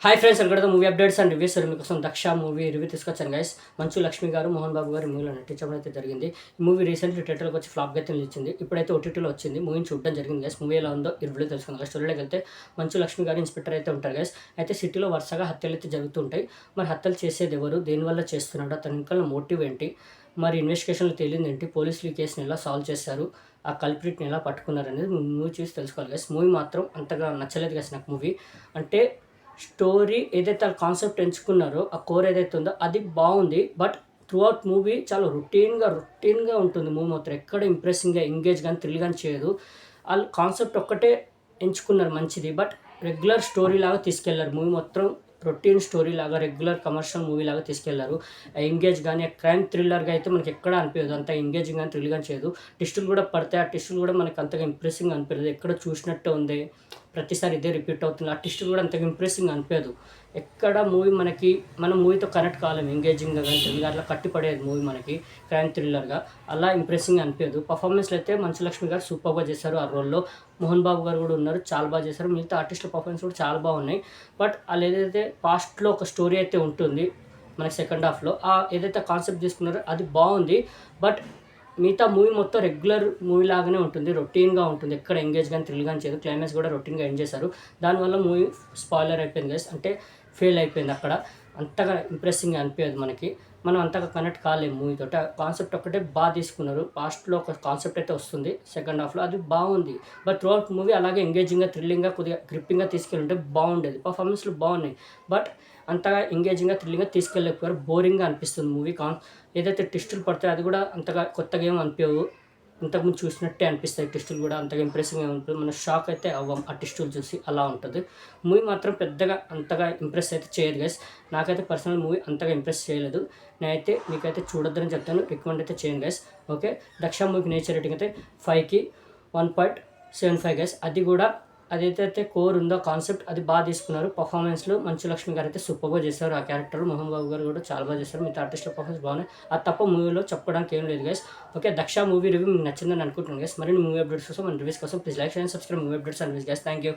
Hi friends, welcome to movie updates and reviews. మీకోసం Daksha movie review తీసుకొచ్చాను guys. Manchu Lakshmi గారు, మోహన్ బాబు గారు మూవీలో నటించడం అయితే జరిగింది. ఈ మూవీ రీసెంట్లీ థియేటర్కి వచ్చి ఫ్లాప్గా అయితే నిలిచింది. ఇప్పుడైతే ఓటీటీలో వచ్చింది. మూవీని చూడడం జరిగింది గైస్. మూవీ ఎలా ఉందో ఈ రివ్యూలో తెలుసుకుందాం గైస్. స్టోరీలోకి వెళ్తే మంచు లక్ష్మి గారు ఇన్స్పెక్టర్ అయితే ఉంటారు గైస్. అయితే సిటీలో వరుసగా హత్యలు అయితే జరుగుతుంటాయి. మరి హత్యలు చేసేది ఎవరు, దేనివల్ల చేస్తున్నాడు, అతని వెనకాల మోటివ్ ఏంటి, మరి ఇన్వెస్టిగేషన్లో తేలింది ఏంటి, పోలీసులు ఈ కేసుని ఎలా సాల్వ్ చేశారు, ఆ కల్ప్రిట్ని ఎలా పట్టుకున్నారు అనేది మూవీ చూసి తెలుసుకోవాలి గైస్. మూవీ మాత్రం అంతగా నచ్చలేదు గైస్ నాకు. మూవీ అంటే స్టోరీ ఏదైతే ఆ కాన్సెప్ట్ ఎంచుకున్నారో, ఆ కోర్ ఏదైతే ఉందో అది బాగుంది. బట్ త్రూ అవుట్ మూవీ చాలా రొటీన్గా ఉంటుంది. మూవీ మాత్రం ఎక్కడ ఇంప్రెసింగ్గా, ఎంగేజ్ కానీ, థ్రిల్ కానీ చేయదు. వాళ్ళు కాన్సెప్ట్ ఒక్కటే ఎంచుకున్నారు మంచిది. బట్ రెగ్యులర్ స్టోరీ లాగా తీసుకెళ్లారు. మూవీ మొత్తం రొటీన్ స్టోరీ లాగా, రెగ్యులర్ కమర్షియల్ మూవీ లాగా తీసుకెళ్లారు. ఎంగేజ్ కానీ, క్రైమ్ థ్రిల్లర్గా అయితే మనకి ఎక్కడ అనిపించదు. అంత ఎంగేజింగ్ కానీ, థ్రిల్ కానీ చేయదు. టెస్టులు కూడా పడతాయి. ఆ టెస్టులు కూడా మనకి అంతగా ఇంప్రెసింగ్ అనిపించదు. ఎక్కడ చూసినట్టు ఉంది, ప్రతిసారి ఇదే రిపీట్ అవుతుంది. ఆ టెస్టులు కూడా అంతగా ఇంప్రెసింగ్ అనిపించదు. ఎక్కడ మూవీ మనం మూవీతో కనెక్ట్ కాలేము. ఎంగేజింగ్గా కానీ, థ్రిల్గా అట్లా కట్టిపడేది మూవీ మనకి క్రైమ్ థ్రిల్లర్గా. అలా ఇంప్రెసింగ్ అనిపించదు. పర్ఫార్మెన్స్లో అయితే మంచు లక్ష్మి గారు సూపర్గా చేశారు ఆ రోల్లో. మోహన్ బాబు గారు కూడా ఉన్నారు, చాలా బాగా చేశారు. మిగతా ఆర్టిస్టుల పర్ఫార్మెన్స్ కూడా చాలా బాగున్నాయి. బట్ వాళ్ళు ఏదైతే పాస్ట్లో ఒక స్టోరీ అయితే ఉంటుంది మనకి సెకండ్ హాఫ్లో, ఏదైతే కాన్సెప్ట్ తీసుకున్నారో అది బాగుంది. బట్ మిగతా మూవీ మొత్తం రెగ్యులర్ మూవీ లాగానే ఉంటుంది, రొటీన్గా ఉంటుంది. ఎక్కడ ఎంగేజ్ కానీ, థ్రిల్ కానీ చేయదు. క్లైమాక్స్ కూడా రొటీన్గా ఎండ్ చేశారు. దానివల్ల మూవీ స్పాయిలర్ అయిపోయింది గైస్. అంటే ఫెయిల్ అయిపోయింది అక్కడ. అంతగా ఇంప్రెసింగ్గా అనిపించదు మనకి. మనం అంతగా కనెక్ట్ కాలేము మూవీతో. కాన్సెప్ట్ ఒక్కటే బాగా తీసుకున్నారు. పాస్ట్లో ఒక కాన్సెప్ట్ అయితే వస్తుంది సెకండ్ హాఫ్లో, అది బాగుంది. బట్ త్రూ అవుట్ మూవీ అలాగే ఎంగేజింగ్గా, థ్రిల్లింగ్గా, కొద్దిగా గ్రిప్పింగ్గా తీసుకెళ్ళుంటే బాగుండేది. పర్ఫార్మెన్స్లు బాగున్నాయి. బట్ అంతగా ఎంగేజింగ్గా, థ్రిల్లింగ్గా తీసుకెళ్ళలేకపోయారు. బోరింగ్గా అనిపిస్తుంది మూవీ. ఏదైతే టెస్టులు పడతాయో అది కూడా అంతగా కొత్తగా ఏం అనిపించవు. ఇంతకుముందు చూసినట్టే అనిపిస్తాయి. టెస్టులు కూడా అంతగా ఇంప్రెసింగ్గా ఉంటుంది. మనం షాక్ అయితే అవ్వం ఆ టెస్టులు చూసి. అలా ఉంటుంది మూవీ. మాత్రం పెద్దగా అంతగా ఇంప్రెస్ అయితే చేయదు గైస్. నాకైతే పర్సనల్ మూవీ అంతగా ఇంప్రెస్ చేయలేదు. నేనైతే మీకైతే చూడొద్దని చెప్తాను, రికమెండ్ అయితే చేయండి గైస్. ఓకే, దక్ష మూవీకి నేచర్ రేటింగ్ అయితే 5కి 1.75 గైస్. అది కూడా అదైతే కోర్ ఉందో కాన్సెప్ట్ అది బాగా తీసుకున్నారు. పర్ఫార్మెన్స్లో మంచు లక్ష్మి గారు అయితే సూపర్గా చేశారు. ఆ క్యారెక్టర్ మోహన్ బాబు గారు కూడా చాలా బాగా చేశారు. మిగతా ఆర్టిస్టుల పర్ఫార్మెన్స్ బాగున్నాయి. అది తప్ప మూవీలో చెప్పడానికి ఏం లేదు guys. Okay, Daksha movie review మీకు నచ్చిందని అనుకుంటున్నాను గైస్. మరిన్ని మూవీ అప్డేట్స్ కోసం, మన రివ్యూస్ కోసం please like, share, subscribe movie updates and reviews guys. Thank you.